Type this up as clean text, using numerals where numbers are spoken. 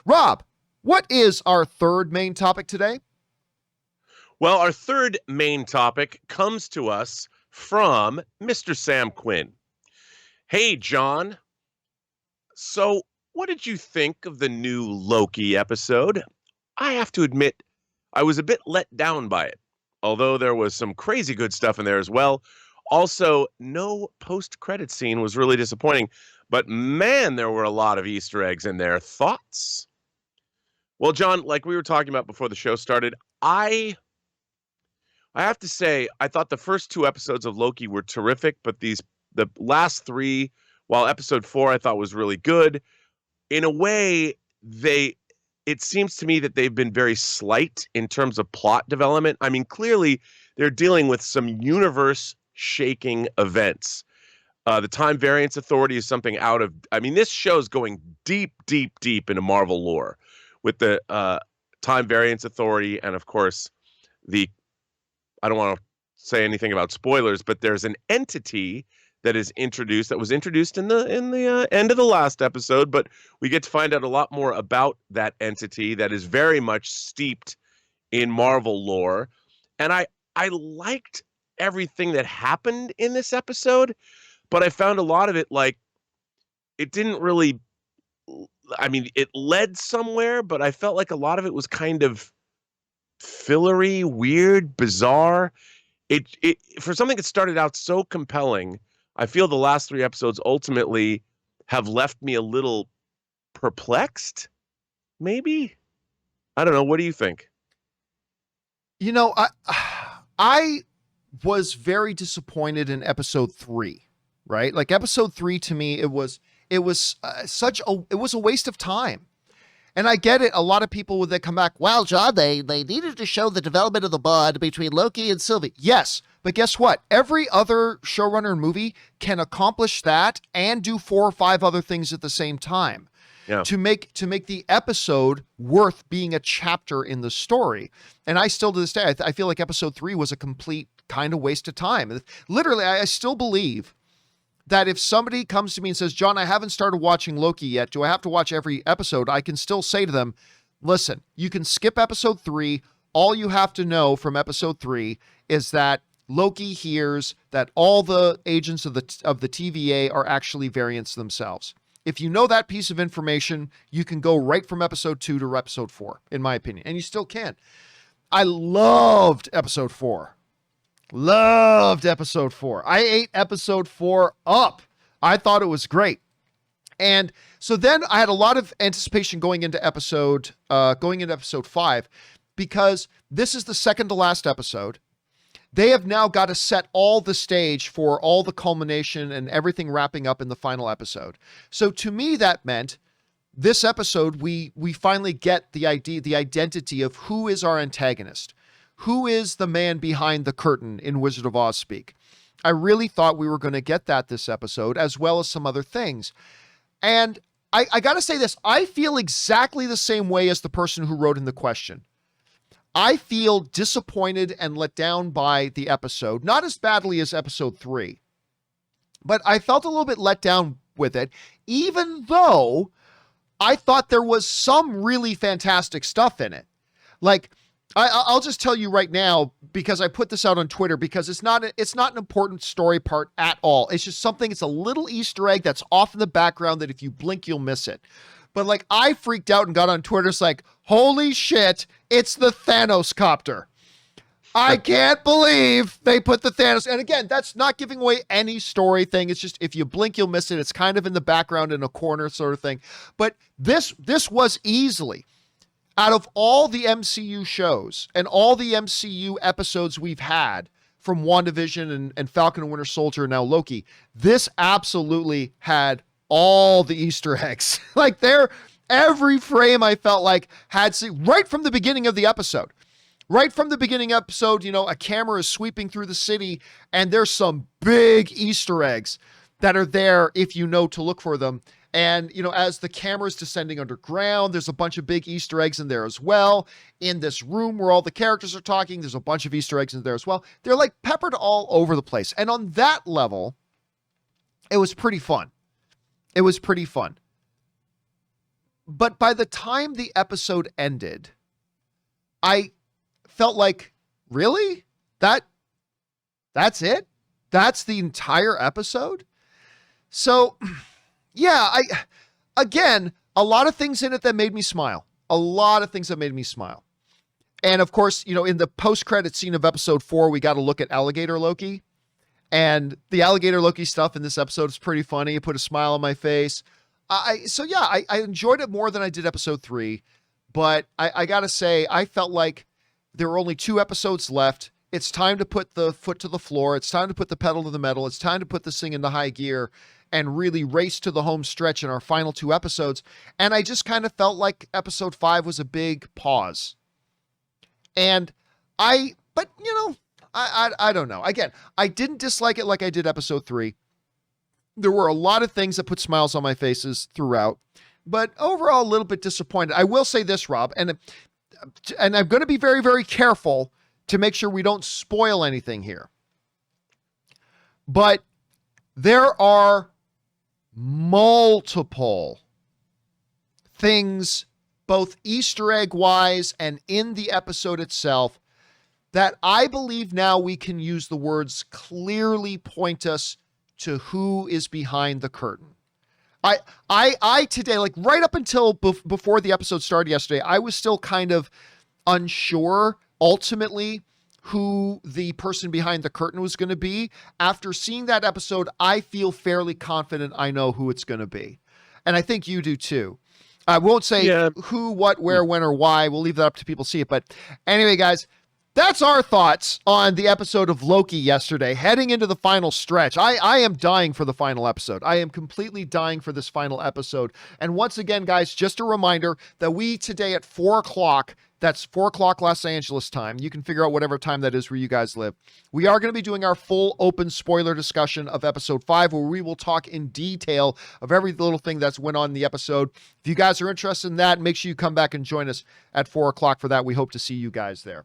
Rob, what is our third main topic today? Well, our third main topic comes to us from Mr. Sam Quinn. Hey, John. So, what did you think of the new Loki episode? I have to admit, I was a bit let down by it, although there was some crazy good stuff in there as well. Also, no post-credit scene was really disappointing, but man, there were a lot of Easter eggs in there. Thoughts? Well, John, like we were talking about before the show started, I have to say, I thought the first two episodes of Loki were terrific, but the last three, while episode 4 I thought was really good, in a way, it seems to me that they've been very slight in terms of plot development. I mean, clearly they're dealing with some universe-shaking events. The Time Variance Authority is something this show's going deep, deep, deep into Marvel lore with the Time Variance Authority and, of course, I don't want to say anything about spoilers, but there's an entity that was introduced in the end of the last episode, but we get to find out a lot more about that entity that is very much steeped in Marvel lore. And I liked everything that happened in this episode, but I found a lot of it it didn't really, it led somewhere, but I felt like a lot of it was kind of fillery, weird, bizarre. It for something that started out so compelling, I feel the last 3 episodes ultimately have left me a little perplexed. Maybe? I don't know. What do you think? I was very disappointed in episode 3, right? Like episode 3 to me, it was a waste of time. And I get it. A lot of people, when they come back, well, John, they needed to show the development of the bond between Loki and Sylvie. Yes, but guess what? Every other showrunner movie can accomplish that and do 4 or 5 other things at the same time. Yeah. To make the episode worth being a chapter in the story. And I still, to this day, I feel like episode 3 was a complete kind of waste of time. Literally, I still believe that if somebody comes to me and says, John, I haven't started watching Loki yet, do I have to watch every episode? I can still say to them, listen, you can skip episode 3. All you have to know from episode 3 is that Loki hears that all the agents of the TVA are actually variants themselves. If you know that piece of information, you can go right from episode 2 to episode 4, in my opinion. And you still can. I loved episode 4. Loved episode 4. I ate episode 4 up. I thought it was great. And so then I had a lot of anticipation going into episode 5, because this is the second to last episode. They have now got to set all the stage for all the culmination and everything wrapping up in the final episode. So to me, that meant this episode, we finally get the identity of who is our antagonist. Who is the man behind the curtain in Wizard of Oz speak? I really thought we were going to get that this episode, as well as some other things. And I got to say this, I feel exactly the same way as the person who wrote in the question. I feel disappointed and let down by the episode, not as badly as episode 3, but I felt a little bit let down with it, even though I thought there was some really fantastic stuff in it. Like, I'll just tell you right now, because I put this out on Twitter, because it's not an important story part at all. It's just something, it's a little Easter egg that's off in the background that if you blink, you'll miss it. But I freaked out and got on Twitter. It's like, holy shit, it's the Thanos copter. I can't believe they put the Thanos. And again, that's not giving away any story thing. It's just, if you blink, you'll miss it. It's kind of in the background in a corner sort of thing. But this was easily, out of all the MCU shows and all the MCU episodes we've had from WandaVision and Falcon and Winter Soldier and now Loki, this absolutely had all the Easter eggs. Every frame I felt like had, right from the beginning of the episode. Right from the beginning episode, a camera is sweeping through the city and there's some big Easter eggs that are there if you know to look for them. And, as the camera's descending underground, there's a bunch of big Easter eggs in there as well. In this room where all the characters are talking, there's a bunch of Easter eggs in there as well. They're peppered all over the place. And on that level, it was pretty fun. But by the time the episode ended, I felt like, really? That's it? That's the entire episode? So, yeah, again, a lot of things in it that made me smile. A lot of things that made me smile. And of course, in the post-credit scene of episode 4, we got to look at Alligator Loki. And the Alligator Loki stuff in this episode is pretty funny. It put a smile on my face. I enjoyed it more than I did episode 3. But I got to say, I felt like there were only 2 episodes left. It's time to put the foot to the floor. It's time to put the pedal to the metal. It's time to put this thing into high gear and really race to the home stretch in our final 2 episodes. And I just kind of felt like episode 5 was a big pause. And I don't know. Again, I didn't dislike it like I did episode 3. There were a lot of things that put smiles on my faces throughout, but overall a little bit disappointed. I will say this, Rob, and I'm going to be very, very careful to make sure we don't spoil anything here. But there are multiple things, both Easter egg wise and in the episode itself, that I believe now we can use the words clearly point us to who is behind the curtain. I today, like right up until before the episode started yesterday, I was still kind of unsure ultimately who the person behind the curtain was going to be. After seeing that episode, I feel fairly confident I know who it's going to be. And I think you do too. I won't say who, what, where, when, or why. We'll leave that up to people to see it. But anyway, guys, that's our thoughts on the episode of Loki yesterday, heading into the final stretch. I am dying for the final episode. I am completely dying for this final episode. And once again, guys, just a reminder that we today at 4 o'clock, that's 4 o'clock Los Angeles time. You can figure out whatever time that is where you guys live. We are going to be doing our full open spoiler discussion of episode 5, where we will talk in detail of every little thing that's went on in the episode. If you guys are interested in that, make sure you come back and join us at 4 o'clock for that. We hope to see you guys there.